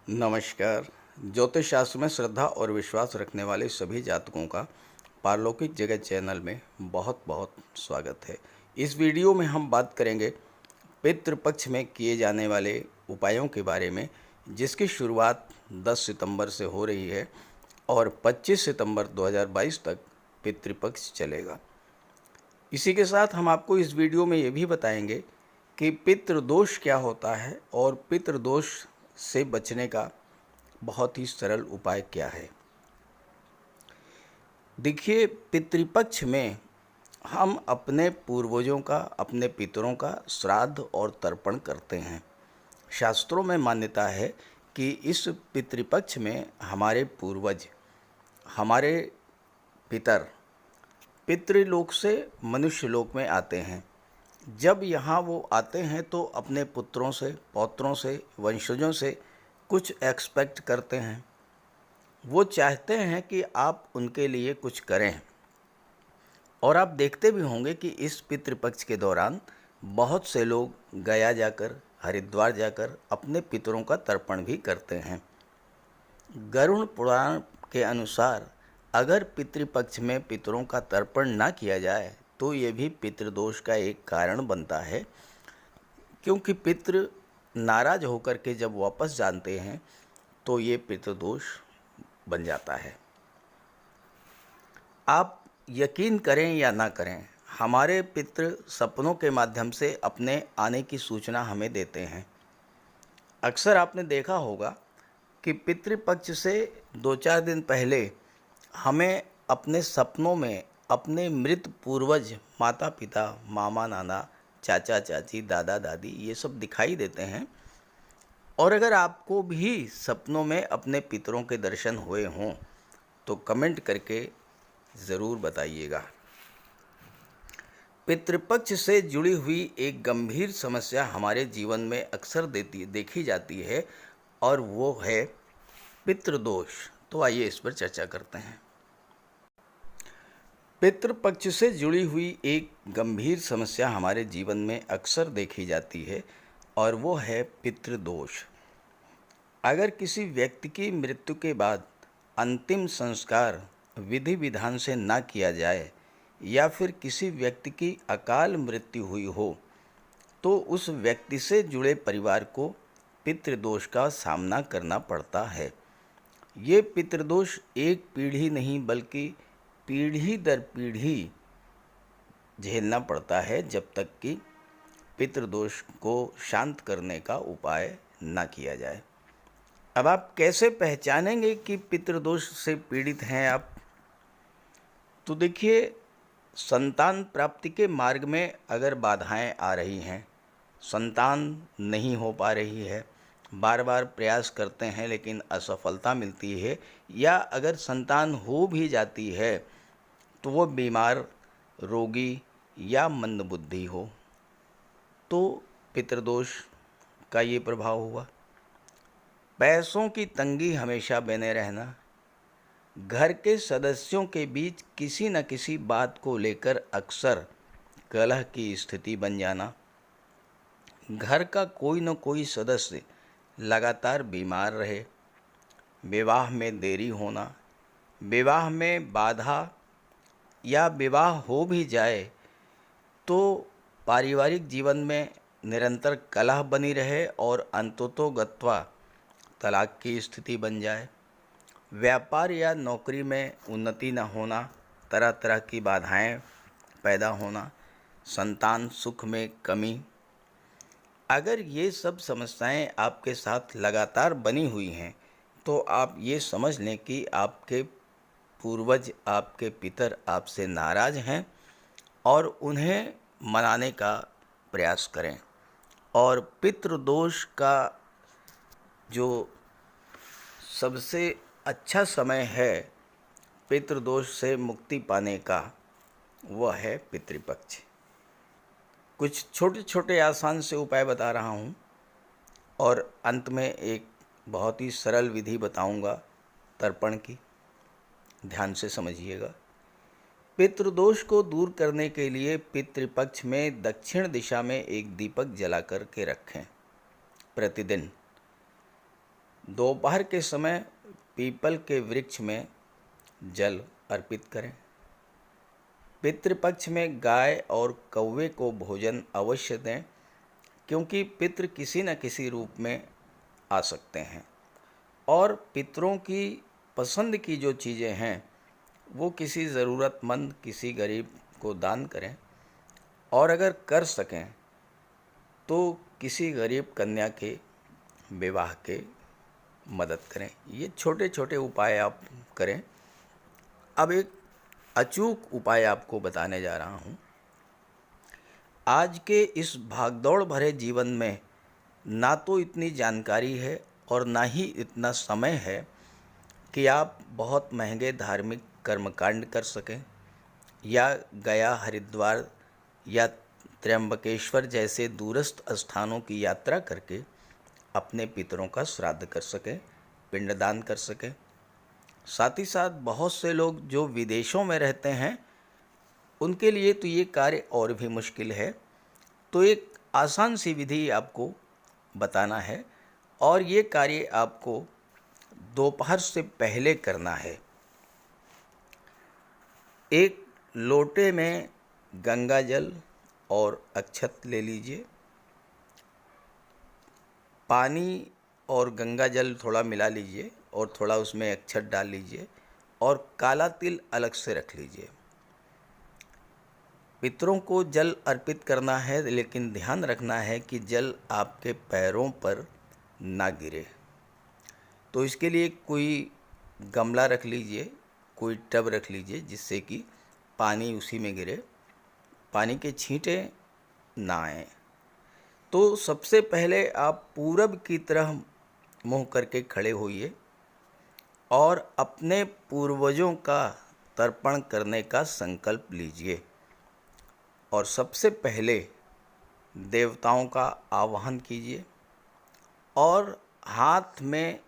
नमस्कार। ज्योतिष शास्त्र में श्रद्धा और विश्वास रखने वाले सभी जातकों का पारलौकिक जगत चैनल में बहुत बहुत स्वागत है। इस वीडियो में हम बात करेंगे पितृपक्ष में किए जाने वाले उपायों के बारे में, जिसकी शुरुआत 10 सितंबर से हो रही है और 25 सितंबर 2022 तक पितृपक्ष चलेगा। इसी के साथ हम आपको इस वीडियो में ये भी बताएंगे कि पितृदोष क्या होता है और पितृदोष से बचने का बहुत ही सरल उपाय क्या है। देखिए, पितृपक्ष में हम अपने पूर्वजों का, अपने पितरों का श्राद्ध और तर्पण करते हैं। शास्त्रों में मान्यता है कि इस पितृपक्ष में हमारे पूर्वज, हमारे पितर पितृलोक से मनुष्य लोक में आते हैं। जब यहाँ वो आते हैं तो अपने पुत्रों से, पौत्रों से, वंशजों से कुछ एक्सपेक्ट करते हैं। वो चाहते हैं कि आप उनके लिए कुछ करें। और आप देखते भी होंगे कि इस पितृपक्ष के दौरान बहुत से लोग गया जाकर, हरिद्वार जाकर अपने पितरों का तर्पण भी करते हैं। गरुड़ पुराण के अनुसार अगर पितृपक्ष में पितरों का तर्पण ना किया जाए तो ये भी पितृदोष का एक कारण बनता है, क्योंकि पितृ नाराज होकर के जब वापस जाते हैं तो ये पितृदोष बन जाता है। आप यकीन करें या ना करें, हमारे पितृ सपनों के माध्यम से अपने आने की सूचना हमें देते हैं। अक्सर आपने देखा होगा कि पितृपक्ष से 2-4 दिन पहले हमें अपने सपनों में अपने मृत पूर्वज, माता पिता, मामा नाना, चाचा चाची, दादा दादी, ये सब दिखाई देते हैं। और अगर आपको भी सपनों में अपने पितरों के दर्शन हुए हों तो कमेंट करके ज़रूर बताइएगा। पितृपक्ष से जुड़ी हुई एक गंभीर समस्या हमारे जीवन में अक्सर देखी जाती है और वो है पितृदोष। तो आइए इस पर चर्चा करते हैं। पितृपक्ष से जुड़ी हुई एक गंभीर समस्या हमारे जीवन में अक्सर देखी जाती है और वो है पितृदोष। अगर किसी व्यक्ति की मृत्यु के बाद अंतिम संस्कार विधि विधान से ना किया जाए या फिर किसी व्यक्ति की अकाल मृत्यु हुई हो तो उस व्यक्ति से जुड़े परिवार को पितृदोष का सामना करना पड़ता है। ये पितृदोष एक पीढ़ी नहीं बल्कि पीढ़ी दर पीढ़ी झेलना पड़ता है, जब तक कि पितृदोष को शांत करने का उपाय ना किया जाए। अब आप कैसे पहचानेंगे कि पितृदोष से पीड़ित हैं आप? तो देखिए, संतान प्राप्ति के मार्ग में अगर बाधाएं आ रही हैं, संतान नहीं हो पा रही है, बार बार प्रयास करते हैं लेकिन असफलता मिलती है, या अगर संतान हो भी जाती है तो वो बीमार, रोगी या मंदबुद्धि हो, तो पितृदोष का ये प्रभाव हुआ। पैसों की तंगी हमेशा बने रहना, घर के सदस्यों के बीच किसी न किसी बात को लेकर अक्सर कलह की स्थिति बन जाना, घर का कोई न कोई सदस्य लगातार बीमार रहे, विवाह में देरी होना, विवाह में बाधा, या विवाह हो भी जाए तो पारिवारिक जीवन में निरंतर कलह बनी रहे और अंततोगत्वा तलाक की स्थिति बन जाए, व्यापार या नौकरी में उन्नति न होना, तरह तरह की बाधाएं पैदा होना, संतान सुख में कमी। अगर ये सब समस्याएं आपके साथ लगातार बनी हुई हैं तो आप ये समझ लें कि आपके पूर्वज, आपके पितर आपसे नाराज़ हैं और उन्हें मनाने का प्रयास करें। और पितृदोष का जो सबसे अच्छा समय है पितृदोष से मुक्ति पाने का, वह है पितृपक्ष। कुछ छोटे छोटे आसान से उपाय बता रहा हूँ और अंत में एक बहुत ही सरल विधि बताऊँगा तर्पण की। ध्यान से समझिएगा। पितृदोष को दूर करने के लिए पितृपक्ष में दक्षिण दिशा में एक दीपक जला कर के रखें। प्रतिदिन दोपहर के समय पीपल के वृक्ष में जल अर्पित करें। पितृपक्ष में गाय और कौवे को भोजन अवश्य दें, क्योंकि पितृ किसी न किसी रूप में आ सकते हैं। और पितरों की पसंद की जो चीज़ें हैं वो किसी ज़रूरतमंद, किसी गरीब को दान करें। और अगर कर सकें तो किसी गरीब कन्या के विवाह के मदद करें। ये छोटे छोटे उपाय आप करें। अब एक अचूक उपाय आपको बताने जा रहा हूँ। आज के इस भागदौड़ भरे जीवन में ना तो इतनी जानकारी है और ना ही इतना समय है कि आप बहुत महंगे धार्मिक कर्मकांड कर सकें या गया, हरिद्वार या त्र्यंबकेश्वर जैसे दूरस्थ स्थानों की यात्रा करके अपने पितरों का श्राद्ध कर सकें, पिंडदान कर सकें। साथ ही साथ बहुत से लोग जो विदेशों में रहते हैं उनके लिए तो ये कार्य और भी मुश्किल है। तो एक आसान सी विधि आपको बताना है और ये कार्य आपको दोपहर से पहले करना है। एक लोटे में गंगा जल और अक्षत ले लीजिए। पानी और गंगा जल थोड़ा मिला लीजिए और थोड़ा उसमें अक्षत डाल लीजिए और काला तिल अलग से रख लीजिए। पितरों को जल अर्पित करना है, लेकिन ध्यान रखना है कि जल आपके पैरों पर ना गिरे। तो इसके लिए कोई गमला रख लीजिए, कोई टब रख लीजिए जिससे कि पानी उसी में गिरे, पानी के छींटे ना आए। तो सबसे पहले आप पूरब की तरह मुंह करके खड़े होइए और अपने पूर्वजों का तर्पण करने का संकल्प लीजिए। और सबसे पहले देवताओं का आवाहन कीजिए और हाथ में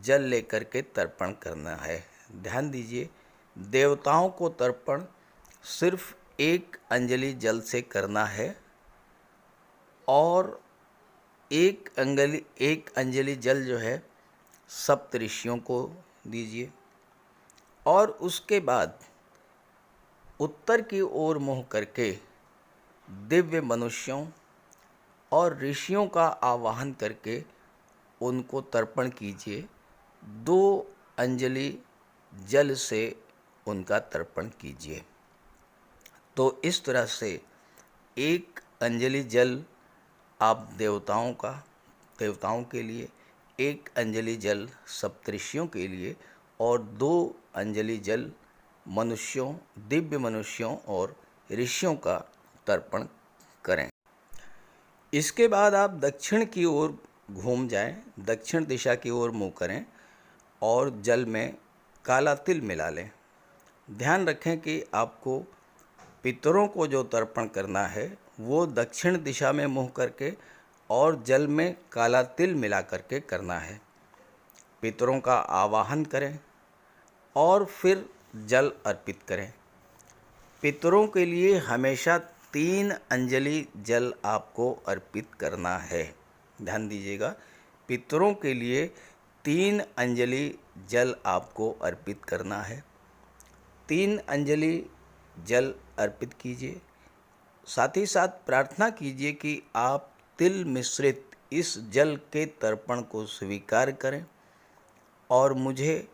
जल लेकर के तर्पण करना है। ध्यान दीजिए, देवताओं को तर्पण सिर्फ एक अंजलि जल से करना है और एक अंजलि जल जो है सप्त ऋषियों को दीजिए। और उसके बाद उत्तर की ओर मुँह करके दिव्य मनुष्यों और ऋषियों का आवाहन करके उनको तर्पण कीजिए। 2 अंजलि जल से उनका तर्पण कीजिए। तो इस तरह से एक अंजलि जल आप देवताओं के लिए, एक अंजलि जल सप्तऋषियों के लिए और 2 अंजलि जल दिव्य मनुष्यों और ऋषियों का तर्पण करें। इसके बाद आप दक्षिण की ओर घूम जाएं, दक्षिण दिशा की ओर मुँह करें और जल में काला तिल मिला लें। ध्यान रखें कि आपको पितरों को जो तर्पण करना है वो दक्षिण दिशा में मुँह करके और जल में काला तिल मिला करके करना है। पितरों का आवाहन करें और फिर जल अर्पित करें। पितरों के लिए हमेशा 3 अंजलि जल आपको अर्पित करना है। ध्यान दीजिएगा, पितरों के लिए 3 अंजलि जल आपको अर्पित करना है। 3 अंजलि जल अर्पित कीजिए। साथ ही साथ प्रार्थना कीजिए कि आप तिल मिश्रित इस जल के तर्पण को स्वीकार करें और मुझे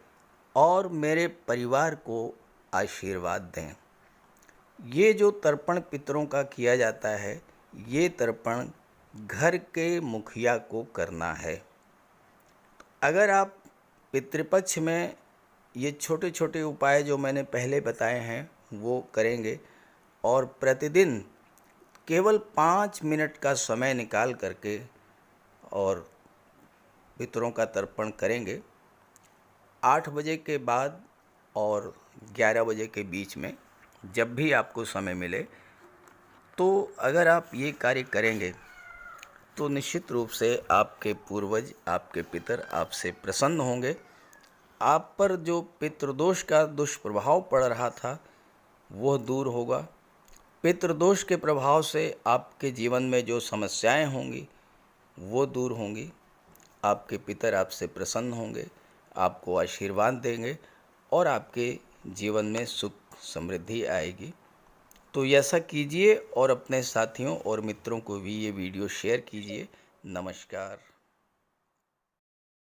और मेरे परिवार को आशीर्वाद दें। ये जो तर्पण पितरों का किया जाता है, ये तर्पण घर के मुखिया को करना है। अगर आप पितृपक्ष में ये छोटे छोटे उपाय जो मैंने पहले बताए हैं वो करेंगे और प्रतिदिन केवल 5 मिनट का समय निकाल करके और पितरों का तर्पण करेंगे 8 बजे के बाद और 11 बजे के बीच में, जब भी आपको समय मिले, तो अगर आप ये कार्य करेंगे तो निश्चित रूप से आपके पूर्वज, आपके पितर आपसे प्रसन्न होंगे। आप पर जो पितृदोष का दुष्प्रभाव पड़ रहा था वह दूर होगा। पितृदोष के प्रभाव से आपके जीवन में जो समस्याएं होंगी वो दूर होंगी आपके पितर आपसे प्रसन्न होंगे, आपको आशीर्वाद देंगे और आपके जीवन में सुख समृद्धि आएगी। तो ऐसा कीजिए और अपने साथियों और मित्रों को भी ये वीडियो शेयर कीजिए। नमस्कार।